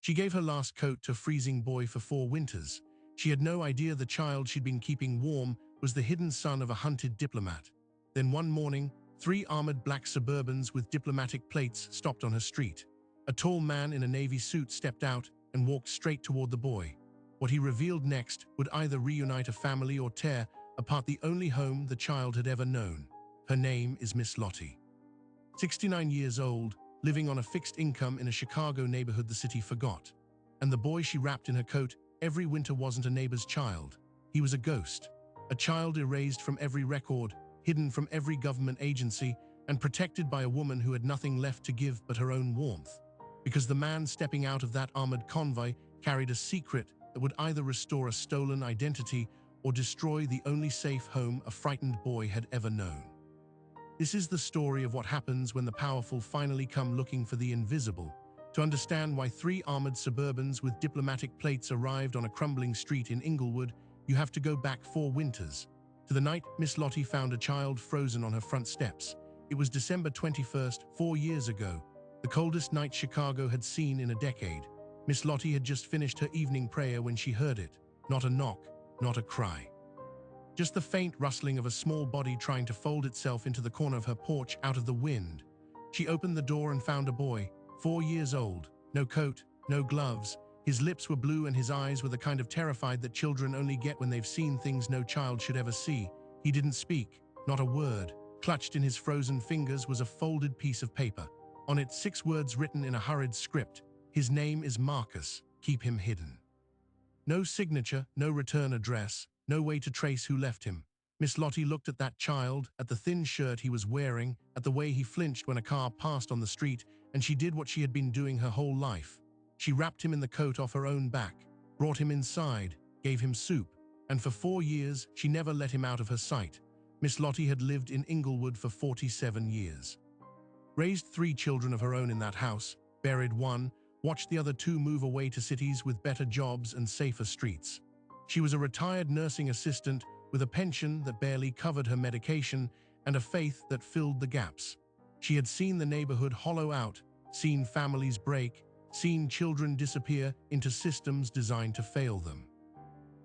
She gave her last coat to a freezing boy for 4 winters. She had no idea the child she'd been keeping warm was the hidden son of a hunted diplomat. Then one morning, 3 armored black Suburbans with diplomatic plates stopped on her street. A tall man in a navy suit stepped out and walked straight toward the boy. What he revealed next would either reunite a family or tear apart the only home the child had ever known. Her name is Miss Lottie. 69 years old, living on a fixed income in a Chicago neighborhood the city forgot. And the boy she wrapped in her coat every winter wasn't a neighbor's child. He was a ghost. A child erased from every record, hidden from every government agency, and protected by a woman who had nothing left to give but her own warmth. Because the man stepping out of that armored convoy carried a secret that would either restore a stolen identity or destroy the only safe home a frightened boy had ever known. This is the story of what happens when the powerful finally come looking for the invisible. To understand why 3 armored Suburbans with diplomatic plates arrived on a crumbling street in Inglewood, you have to go back 4 winters, to the night Miss Lottie found a child frozen on her front steps. It was December 21st, 4 years ago, the coldest night Chicago had seen in a decade. Miss Lottie had just finished her evening prayer when she heard it. Not a knock, not a cry. Just the faint rustling of a small body trying to fold itself into the corner of her porch out of the wind. She opened the door and found a boy, 4 years old, no coat, no gloves. His lips were blue and his eyes were the kind of terrified that children only get when they've seen things no child should ever see. He didn't speak, not a word. Clutched in his frozen fingers was a folded piece of paper. On it 6 words written in a hurried script. His name is Marcus. Keep him hidden. No signature, no return address, no way to trace who left him. Miss Lottie looked at that child, at the thin shirt he was wearing, at the way he flinched when a car passed on the street, and she did what she had been doing her whole life. She wrapped him in the coat off her own back, brought him inside, gave him soup, and for 4 years she never let him out of her sight. Miss Lottie had lived in Inglewood for 47 years. Raised 3 children of her own in that house, buried 1, watched the other 2 move away to cities with better jobs and safer streets. She was a retired nursing assistant with a pension that barely covered her medication and a faith that filled the gaps. She had seen the neighborhood hollow out, seen families break, seen children disappear into systems designed to fail them.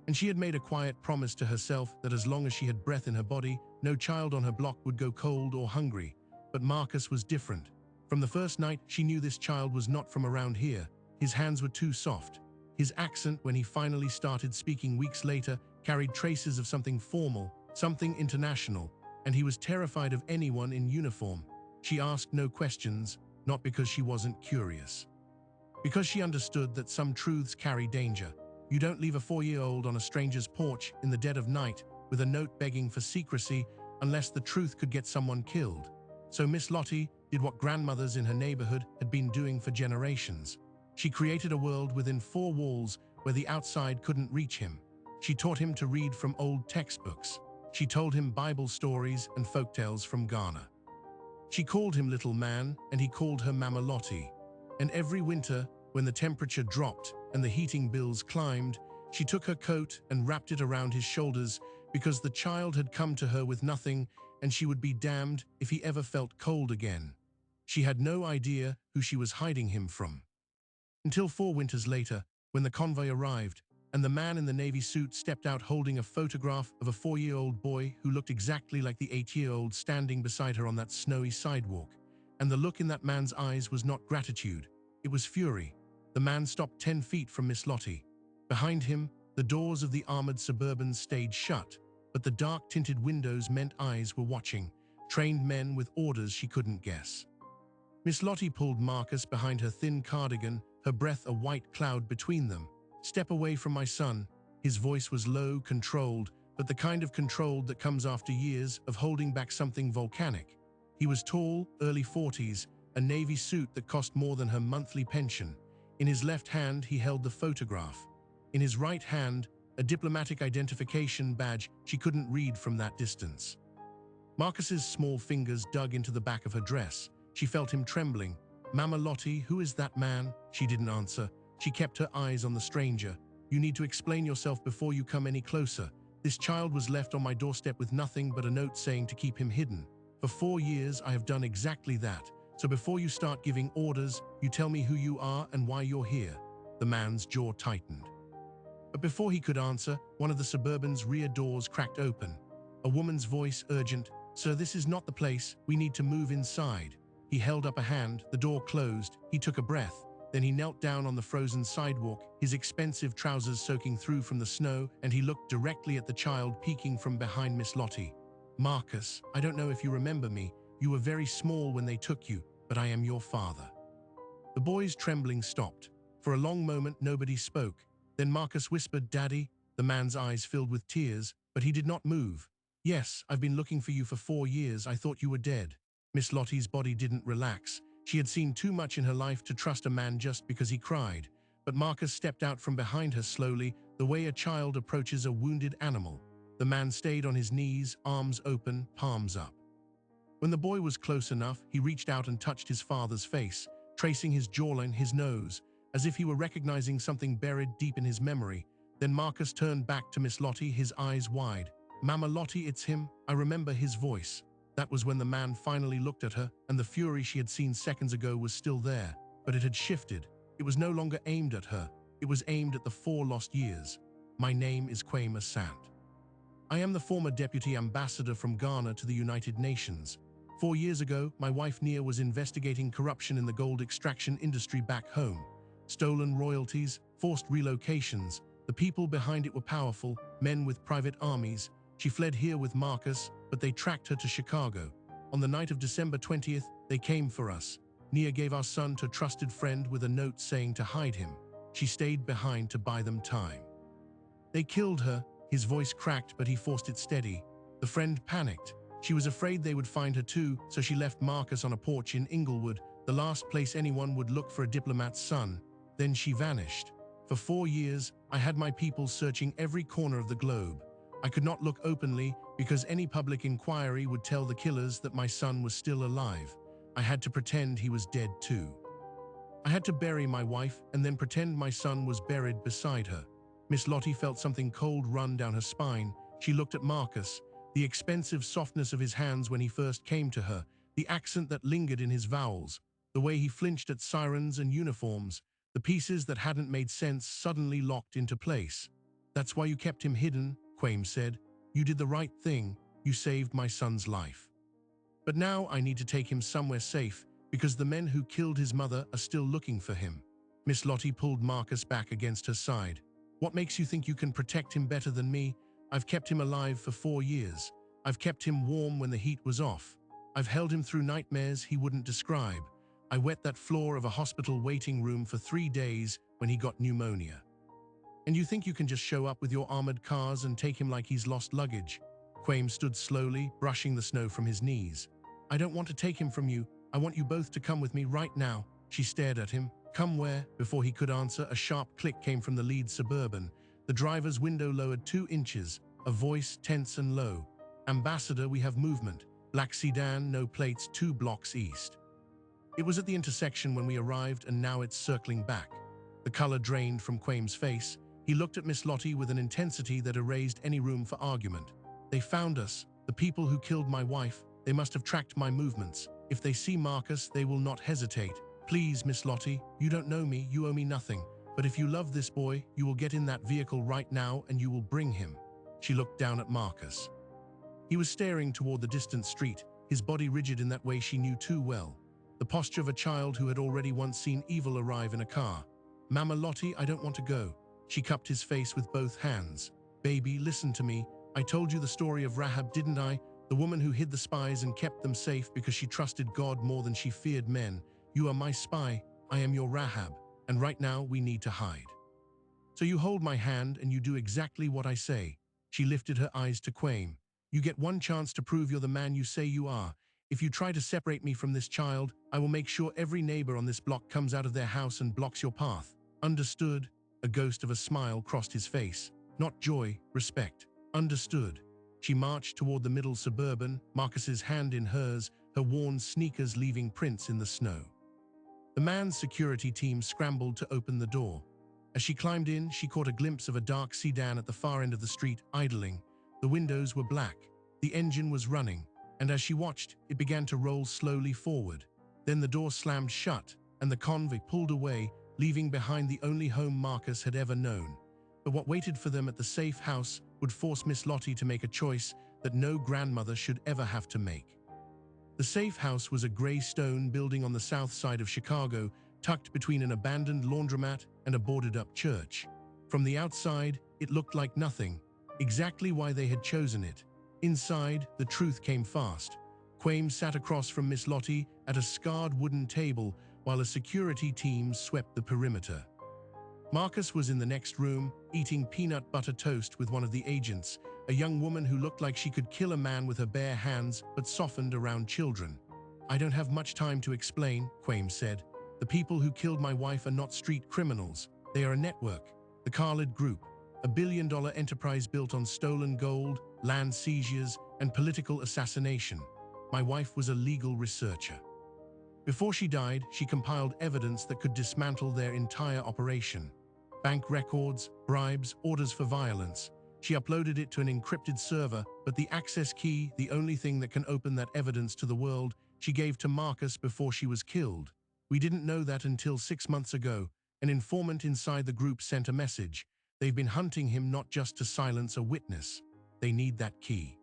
And she had made a quiet promise to herself that as long as she had breath in her body, no child on her block would go cold or hungry. But Marcus was different. From the first night, she knew this child was not from around here. His hands were too soft. His accent, when he finally started speaking weeks later, carried traces of something formal, something international, and he was terrified of anyone in uniform. She asked no questions, not because she wasn't curious. Because she understood that some truths carry danger. You don't leave a 4-year-old on a stranger's porch in the dead of night with a note begging for secrecy unless the truth could get someone killed. So Miss Lottie did what grandmothers in her neighborhood had been doing for generations. She created a world within 4 walls where the outside couldn't reach him. She taught him to read from old textbooks. She told him Bible stories and folktales from Ghana. She called him Little Man, and he called her Mama Lottie. And every winter, when the temperature dropped and the heating bills climbed, she took her coat and wrapped it around his shoulders because the child had come to her with nothing, and she would be damned if he ever felt cold again. She had no idea who she was hiding him from. Until 4 winters later, when the convoy arrived, and the man in the navy suit stepped out holding a photograph of a 4-year-old boy who looked exactly like the 8-year-old standing beside her on that snowy sidewalk. And the look in that man's eyes was not gratitude, it was fury. The man stopped 10 feet from Miss Lottie. Behind him, the doors of the armored Suburbans stayed shut, but the dark-tinted windows meant eyes were watching, trained men with orders she couldn't guess. Miss Lottie pulled Marcus behind her thin cardigan, her breath a white cloud between them. "Step away from my son." His voice was low, controlled, but the kind of controlled that comes after years of holding back something volcanic. He was tall, early 40s, a navy suit that cost more than her monthly pension. In his left hand, he held the photograph. In his right hand, a diplomatic identification badge she couldn't read from that distance. Marcus's small fingers dug into the back of her dress. She felt him trembling. "Mama Lottie, who is that man?" She didn't answer. She kept her eyes on the stranger. "You need to explain yourself before you come any closer. This child was left on my doorstep with nothing but a note saying to keep him hidden. For 4 years, I have done exactly that. So before you start giving orders, you tell me who you are and why you're here." The man's jaw tightened. But before he could answer, one of the Suburban's rear doors cracked open. A woman's voice, urgent, "Sir, this is not the place. We need to move inside." He held up a hand, the door closed, he took a breath. Then he knelt down on the frozen sidewalk, his expensive trousers soaking through from the snow, and he looked directly at the child peeking from behind Miss Lottie. "Marcus, I don't know if you remember me. You were very small when they took you, but I am your father." The boy's trembling stopped. For a long moment, nobody spoke. Then Marcus whispered, "Daddy." The man's eyes filled with tears, but he did not move. "Yes, I've been looking for you for 4 years. I thought you were dead." Miss Lottie's body didn't relax. She had seen too much in her life to trust a man just because he cried. But Marcus stepped out from behind her slowly, the way a child approaches a wounded animal. The man stayed on his knees, arms open, palms up. When the boy was close enough, he reached out and touched his father's face, tracing his jawline, his nose, as if he were recognizing something buried deep in his memory. Then Marcus turned back to Miss Lottie, his eyes wide. "Mama Lottie, it's him. I remember his voice." That was when the man finally looked at her, and the fury she had seen seconds ago was still there, but it had shifted. It was no longer aimed at her. It was aimed at the 4 lost years. "My name is Kwame Asante. I am the former deputy ambassador from Ghana to the United Nations. 4 years ago, my wife Nia was investigating corruption in the gold extraction industry back home. Stolen royalties, forced relocations. The people behind it were powerful, men with private armies. She fled here with Marcus, but they tracked her to Chicago. On the night of December 20th, they came for us. Nia gave our son to a trusted friend with a note saying to hide him. She stayed behind to buy them time. They killed her." His voice cracked, but he forced it steady. The friend panicked. She was afraid they would find her too, so she left Marcus on a porch in Inglewood, the last place anyone would look for a diplomat's son. Then she vanished. For 4 years, I had my people searching every corner of the globe. I could not look openly because any public inquiry would tell the killers that my son was still alive. I had to pretend he was dead too. I had to bury my wife and then pretend my son was buried beside her. Miss Lottie felt something cold run down her spine. She looked at Marcus, the expensive softness of his hands when he first came to her, the accent that lingered in his vowels, the way he flinched at sirens and uniforms. The pieces that hadn't made sense suddenly locked into place. "That's why you kept him hidden," Kwame said. "You did the right thing. You saved my son's life. But now I need to take him somewhere safe because the men who killed his mother are still looking for him." Miss Lottie pulled Marcus back against her side. "What makes you think you can protect him better than me? I've kept him alive for 4 years. I've kept him warm when the heat was off. I've held him through nightmares he wouldn't describe. I wet that floor of a hospital waiting room for 3 days when he got pneumonia. And you think you can just show up with your armored cars and take him like he's lost luggage?" Kwame stood slowly, brushing the snow from his knees. "I don't want to take him from you. I want you both to come with me right now." She stared at him. "Come where?" Before he could answer, a sharp click came from the lead Suburban. The driver's window lowered 2 inches, a voice tense and low. "Ambassador, we have movement. Black sedan, no plates, 2 blocks east." It was at the intersection when we arrived, and now it's circling back. The color drained from Kwame's face. He looked at Miss Lottie with an intensity that erased any room for argument. "They found us. The people who killed my wife. They must have tracked my movements. If they see Marcus, they will not hesitate. Please, Miss Lottie, you don't know me, you owe me nothing. But if you love this boy, you will get in that vehicle right now and you will bring him." She looked down at Marcus. He was staring toward the distant street, his body rigid in that way she knew too well. The posture of a child who had already once seen evil arrive in a car. "Mama Lottie, I don't want to go." She cupped his face with both hands. "Baby, listen to me. I told you the story of Rahab, didn't I? The woman who hid the spies and kept them safe because she trusted God more than she feared men. You are my spy. I am your Rahab. And right now we need to hide. So you hold my hand and you do exactly what I say." She lifted her eyes to Kwame. "You get one chance to prove you're the man you say you are. If you try to separate me from this child, I will make sure every neighbor on this block comes out of their house and blocks your path. Understood?" A ghost of a smile crossed his face. Not joy, respect. "Understood." She marched toward the middle Suburban, Marcus's hand in hers, her worn sneakers leaving prints in the snow. The man's security team scrambled to open the door. As she climbed in, she caught a glimpse of a dark sedan at the far end of the street, idling. The windows were black. The engine was running, and as she watched, it began to roll slowly forward. Then the door slammed shut, and the Convoy pulled away, leaving behind the only home Marcus had ever known. But what waited for them at the safe house would force Miss Lottie to make a choice that no grandmother should ever have to make. The safe house was a gray stone building on the south side of Chicago, tucked between an abandoned laundromat and a boarded-up church. From the outside, it looked like nothing, exactly why they had chosen it. Inside, the truth came fast. Quaim sat across from Miss Lottie at a scarred wooden table while a security team swept the perimeter. Marcus was in the next room, eating peanut butter toast with one of the agents, a young woman who looked like she could kill a man with her bare hands but softened around children. "I don't have much time to explain," Quaim said. "The people who killed my wife are not street criminals. They are a network, the Khalid Group, a billion-dollar enterprise built on stolen gold, land seizures, and political assassination. My wife was a legal researcher. Before she died, she compiled evidence that could dismantle their entire operation. Bank records, bribes, orders for violence. She uploaded it to an encrypted server, but the access key, the only thing that can open that evidence to the world, she gave to Marcus before she was killed. We didn't know that until 6 months ago. An informant inside the group sent a message. They've been hunting him not just to silence a witness. They need that key.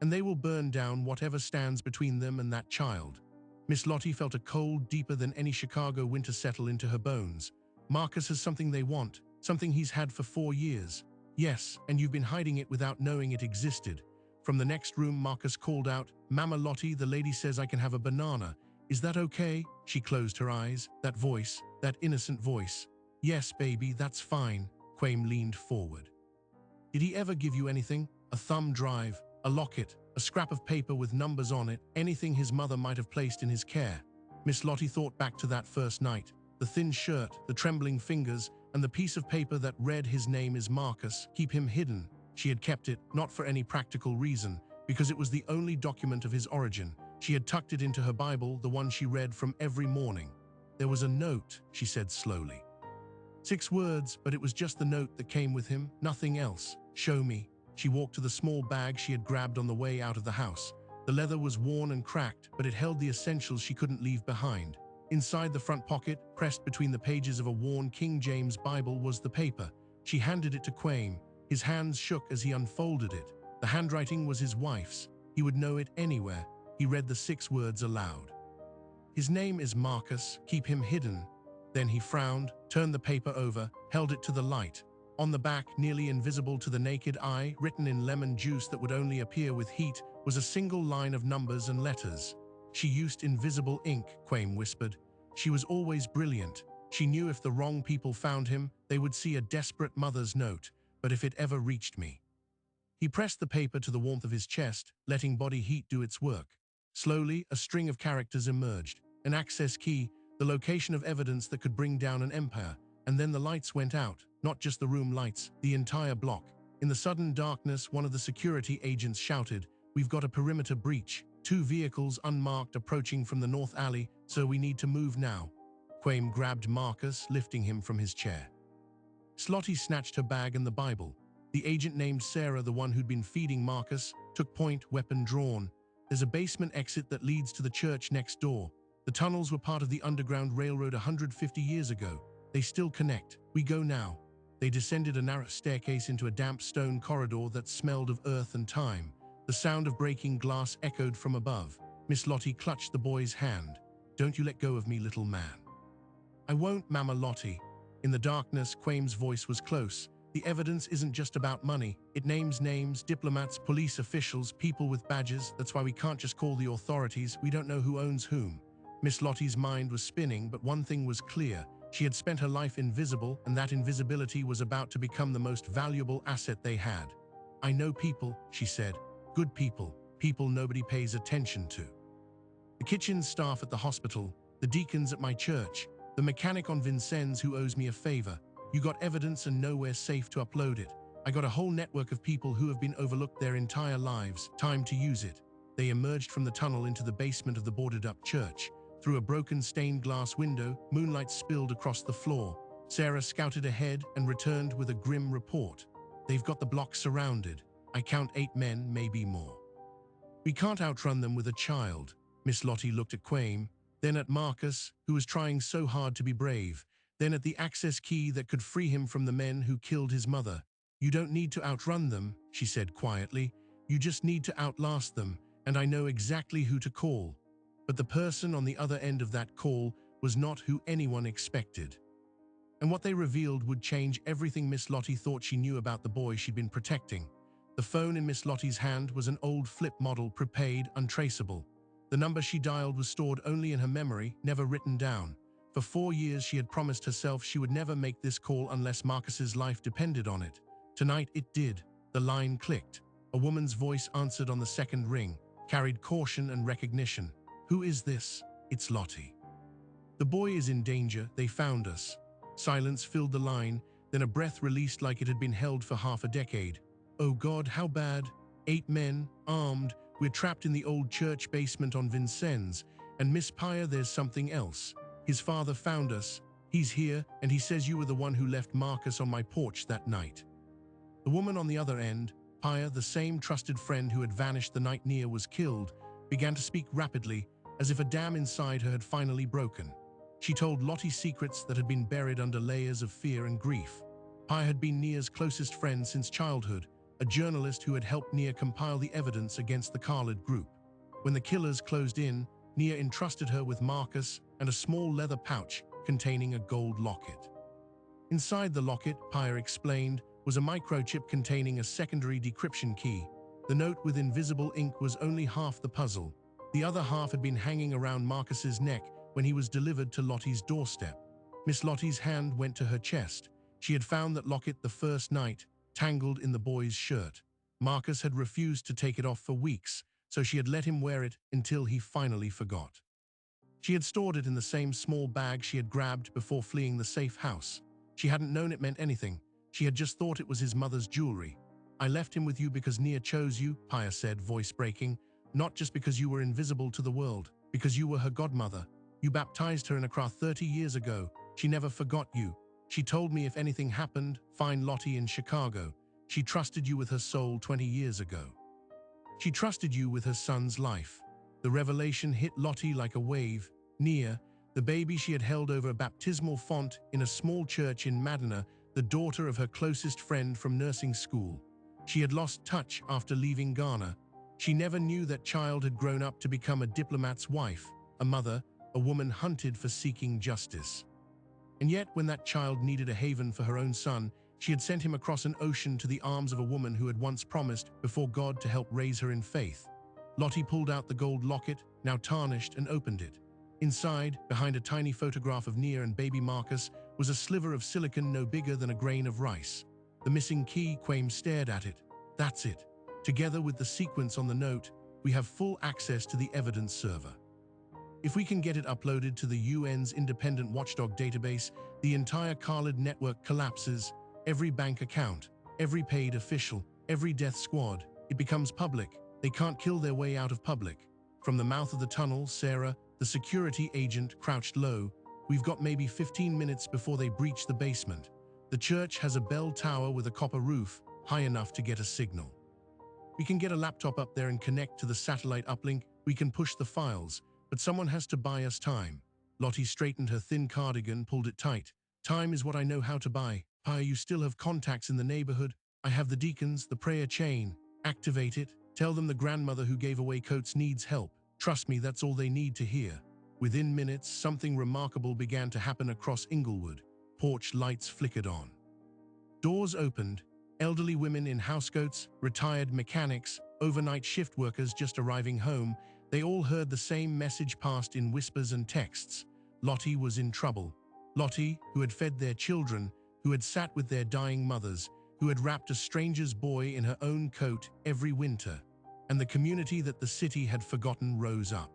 And they will burn down whatever stands between them and that child." Miss Lottie felt a cold deeper than any Chicago winter settle into her bones. "Marcus has something they want, something he's had for 4 years. Yes, and you've been hiding it without knowing it existed." From the next room, Marcus called out, "Mama Lottie, the lady says I can have a banana. Is that okay?" She closed her eyes. That voice, that innocent voice. "Yes, baby, that's fine." Quaim leaned forward. "Did he ever give you anything? A thumb drive, a locket, a scrap of paper with numbers on it, anything his mother might have placed in his care?" Miss Lottie thought back to that first night. The thin shirt, the trembling fingers, and the piece of paper that read his name is Marcus, keep him hidden. She had kept it, not for any practical reason, because it was the only document of his origin. She had tucked it into her Bible, the one she read from every morning. "There was a note," she said slowly. 6 words, but it was just the note that came with him, nothing else. "Show me." She walked to the small bag she had grabbed on the way out of the house. The leather was worn and cracked, but it held the essentials she couldn't leave behind. Inside the front pocket, pressed between the pages of a worn King James Bible, was the paper. She handed it to Quaim. His hands shook as he unfolded it. The handwriting was his wife's. He would know it anywhere. He read the 6 words aloud. "His name is Marcus, keep him hidden." Then he frowned, turned the paper over, held it to the light. On the back, nearly invisible to the naked eye, written in lemon juice that would only appear with heat, was a single line of numbers and letters. "She used invisible ink," Quaim whispered. "She was always brilliant. She knew if the wrong people found him, they would see a desperate mother's note, but if it ever reached me." He pressed the paper to the warmth of his chest, letting body heat do its work. Slowly, a string of characters emerged. An access key, the location of evidence that could bring down an empire. And then the lights went out, not just the room lights, the entire block. In the sudden darkness, one of the security agents shouted, "We've got a perimeter breach. 2 vehicles unmarked approaching from the north alley, so we need to move now." Quaim grabbed Marcus, lifting him from his chair. Slotty snatched her bag and the Bible. The agent named Sarah, the one who'd been feeding Marcus, took point, weapon drawn. "There's a basement exit that leads to the church next door. The tunnels were part of the Underground Railroad 150 years ago. They still connect. We go now." They descended a narrow staircase into a damp stone corridor that smelled of earth and time. The sound of breaking glass echoed from above. Miss Lottie clutched the boy's hand. "Don't you let go of me, little man." "I won't, Mama Lottie." In the darkness, Quaim's voice was close. "The evidence isn't just about money. It names names, diplomats, police officials, people with badges. That's why we can't just call the authorities. We don't know who owns whom." Miss Lottie's mind was spinning, but one thing was clear. She had spent her life invisible, and that invisibility was about to become the most valuable asset they had. "I know people," she said. "Good people. People nobody pays attention to. The kitchen staff at the hospital, the deacons at my church, the mechanic on Vincennes who owes me a favor. You got evidence and nowhere safe to upload it. I got a whole network of people who have been overlooked their entire lives. Time to use it." They emerged from the tunnel into the basement of the boarded-up church. Through a broken stained glass window, moonlight spilled across the floor. Sarah scouted ahead and returned with a grim report. "They've got the block surrounded. I count 8 men, maybe more. We can't outrun them with a child." Miss Lottie looked at Quaim, then at Marcus, who was trying so hard to be brave. Then at the access key that could free him from the men who killed his mother. You don't need to outrun them, she said quietly. You just need to outlast them, and I know exactly who to call. But the person on the other end of that call was not who anyone expected. And what they revealed would change everything Miss Lottie thought she knew about the boy she'd been protecting. The phone in Miss Lottie's hand was an old flip model, prepaid, untraceable. The number she dialed was stored only in her memory, never written down. For 4 years she had promised herself she would never make this call unless Marcus's life depended on it. Tonight it did. The line clicked. A woman's voice answered on the second ring, carried caution and recognition. Who is this? It's Lottie. The boy is in danger. They found us. Silence filled the line, then a breath released like it had been held for half a decade. Oh God, how bad? 8 men, armed. We're trapped in the old church basement on Vincennes. And Miss Paya, there's something else. His father found us. He's here, and he says you were the one who left Marcus on my porch that night. The woman on the other end, Paya, the same trusted friend who had vanished the night Nia was killed, began to speak rapidly, as if a dam inside her had finally broken. She told Lottie secrets that had been buried under layers of fear and grief. Paya had been Nia's closest friend since childhood, a journalist who had helped Nia compile the evidence against the Khalid group. When the killers closed in, Nia entrusted her with Marcus and a small leather pouch containing a gold locket. Inside the locket, Paya explained, was a microchip containing a secondary decryption key. The note with invisible ink was only half the puzzle. The other half had been hanging around Marcus's neck when he was delivered to Lottie's doorstep. Miss Lottie's hand went to her chest. She had found that locket the first night, tangled in the boy's shirt. Marcus had refused to take it off for weeks, so she had let him wear it until he finally forgot. She had stored it in the same small bag she had grabbed before fleeing the safe house. She hadn't known it meant anything. She had just thought it was his mother's jewelry. I left him with you because Nia chose you, Paya said, voice breaking. Not just because you were invisible to the world, because you were her godmother. You baptized her in Accra 30 years ago. She never forgot you. She told me if anything happened, find Lottie in Chicago. She trusted you with her soul 20 years ago. She trusted you with her son's life. The revelation hit Lottie like a wave. Nia, the baby she had held over a baptismal font in a small church in Madina, the daughter of her closest friend from nursing school. She had lost touch after leaving Ghana. She never knew that child had grown up to become a diplomat's wife, a mother, a woman hunted for seeking justice. And yet, when that child needed a haven for her own son, she had sent him across an ocean to the arms of a woman who had once promised before God to help raise her in faith. Lottie pulled out the gold locket, now tarnished, and opened it. Inside, behind a tiny photograph of Nia and baby Marcus, was a sliver of silicon no bigger than a grain of rice. The missing key. Quaim stared at it. That's it. Together with the sequence on the note, we have full access to the evidence server. If we can get it uploaded to the UN's independent watchdog database, the entire Khalid network collapses. Every bank account, every paid official, every death squad, it becomes public. They can't kill their way out of public. From the mouth of the tunnel, Sarah, the security agent, crouched low. We've got maybe 15 minutes before they breach the basement. The church has a bell tower with a copper roof, high enough to get a signal. We can get a laptop up there and connect to the satellite uplink. We can push the files, but someone has to buy us time. Lottie straightened her thin cardigan, pulled it tight. Time is what I know how to buy. Paya, you still have contacts in the neighborhood. I have the deacons, the prayer chain. Activate it. Tell them the grandmother who gave away coats needs help. Trust me, that's all they need to hear. Within minutes, something remarkable began to happen across Inglewood. Porch lights flickered on. Doors opened. Elderly women in housecoats, retired mechanics, overnight shift workers just arriving home, they all heard the same message passed in whispers and texts. Lottie was in trouble. Lottie, who had fed their children, who had sat with their dying mothers, who had wrapped a stranger's boy in her own coat every winter. And the community that the city had forgotten rose up.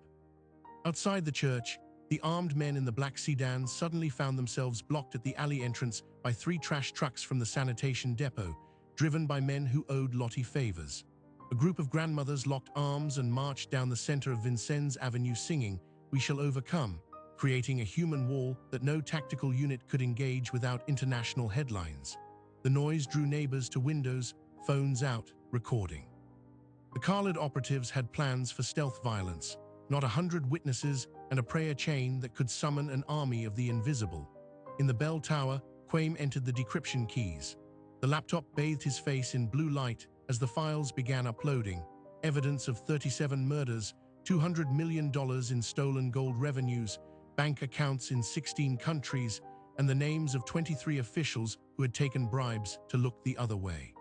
Outside the church, the armed men in the black sedans suddenly found themselves blocked at the alley entrance by 3 trash trucks from the sanitation depot, driven by men who owed Lottie favors. A group of grandmothers locked arms and marched down the center of Vincennes Avenue singing, "We shall overcome," creating a human wall that no tactical unit could engage without international headlines. The noise drew neighbors to windows, phones out, recording. The Khalid operatives had plans for stealth violence, not 100 witnesses and a prayer chain that could summon an army of the invisible. In the bell tower, Quame entered the decryption keys. The laptop bathed his face in blue light as the files began uploading. Evidence of 37 murders, $200 million in stolen gold revenues, bank accounts in 16 countries, and the names of 23 officials who had taken bribes to look the other way.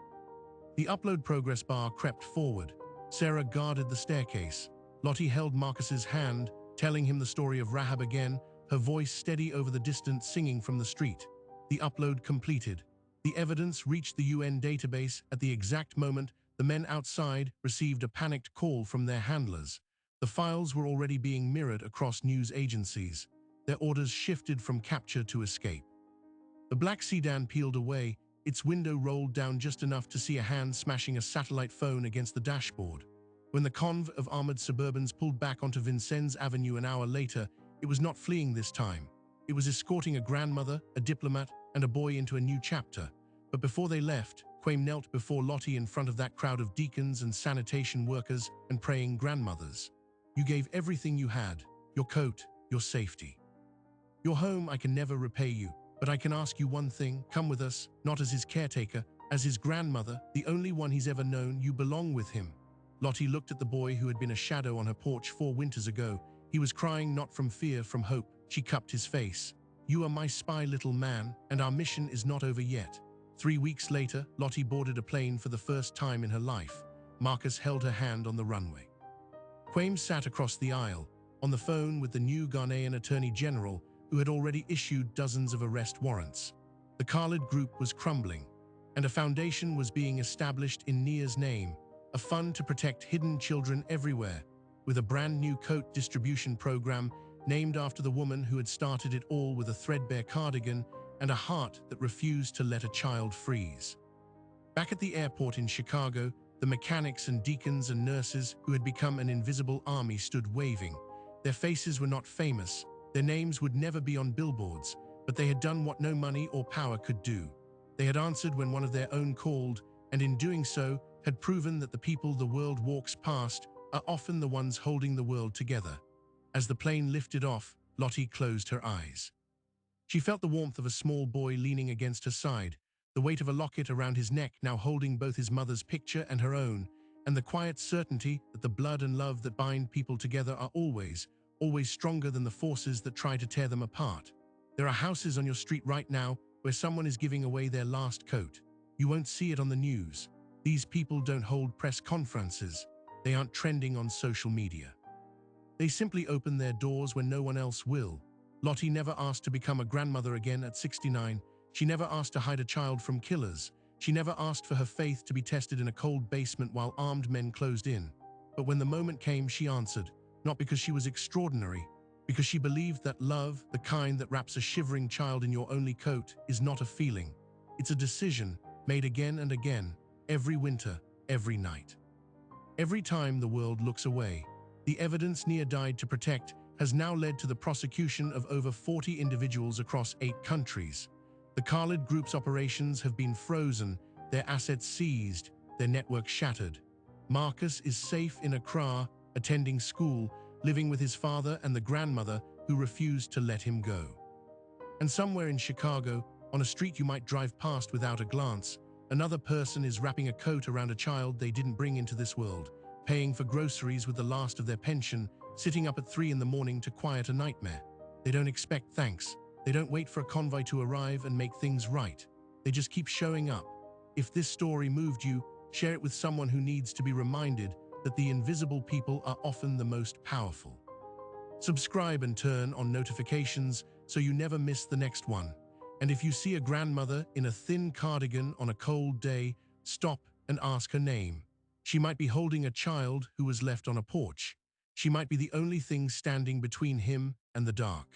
The upload progress bar crept forward. Sarah guarded the staircase. Lottie held Marcus's hand, telling him the story of Rahab again, her voice steady over the distance singing from the street. The upload completed. The evidence reached the UN database at the exact moment the men outside received a panicked call from their handlers. The files were already being mirrored across news agencies. Their orders shifted from capture to escape. The black sedan peeled away, its window rolled down just enough to see a hand smashing a satellite phone against the dashboard. When the convoy of armored Suburbans pulled back onto Vincennes Avenue an hour later, it was not fleeing this time. It was escorting a grandmother, a diplomat, and a boy into a new chapter. But before they left, Quame knelt before Lottie in front of that crowd of deacons and sanitation workers and praying grandmothers. You gave everything you had, your coat, your safety. Your home I can never repay you, but I can ask you one thing, come with us, not as his caretaker, as his grandmother, the only one he's ever known. You belong with him. Lottie looked at the boy who had been a shadow on her porch 4 winters ago. He was crying not from fear, from hope. She cupped his face. You are my spy, little man, and our mission is not over yet. 3 weeks later, Lottie boarded a plane for the first time in her life. Marcus held her hand on the runway. Quame sat across the aisle, on the phone with the new Ghanaian Attorney General, who had already issued dozens of arrest warrants. The Khalid group was crumbling, and a foundation was being established in Nia's name, a fund to protect hidden children everywhere, with a brand new coat distribution program named after the woman who had started it all, with a threadbare cardigan and a heart that refused to let a child freeze. Back at the airport in Chicago, the mechanics and deacons and nurses who had become an invisible army stood waving. Their faces were not famous, their names would never be on billboards, but they had done what no money or power could do. They had answered when one of their own called, and in doing so, had proven that the people the world walks past are often the ones holding the world together. As the plane lifted off, Lottie closed her eyes. She felt the warmth of a small boy leaning against her side, the weight of a locket around his neck now holding both his mother's picture and her own, and the quiet certainty that the blood and love that bind people together are always stronger than the forces that try to tear them apart. There are houses on your street right now where someone is giving away their last coat. You won't see it on the news. These people don't hold press conferences. They aren't trending on social media. They simply open their doors when no one else will. Lottie never asked to become a grandmother again at 69. She never asked to hide a child from killers. She never asked for her faith to be tested in a cold basement while armed men closed in. But when the moment came, she answered, not because she was extraordinary, because she believed that love, the kind that wraps a shivering child in your only coat, is not a feeling. It's a decision, made again and again, every winter, every night. Every time the world looks away, the evidence Nia died to protect has now led to the prosecution of over 40 individuals across 8 countries. The Khalid group's operations have been frozen, their assets seized, their network shattered. Marcus is safe in Accra, attending school, living with his father and the grandmother who refused to let him go. And somewhere in Chicago, on a street you might drive past without a glance, another person is wrapping a coat around a child they didn't bring into this world, paying for groceries with the last of their pension, sitting up at 3 in the morning to quiet a nightmare. They don't expect thanks. They don't wait for a convoy to arrive and make things right. They just keep showing up. If this story moved you, share it with someone who needs to be reminded that the invisible people are often the most powerful. Subscribe and turn on notifications so you never miss the next one. And if you see a grandmother in a thin cardigan on a cold day, stop and ask her name. She might be holding a child who was left on a porch. She might be the only thing standing between him and the dark.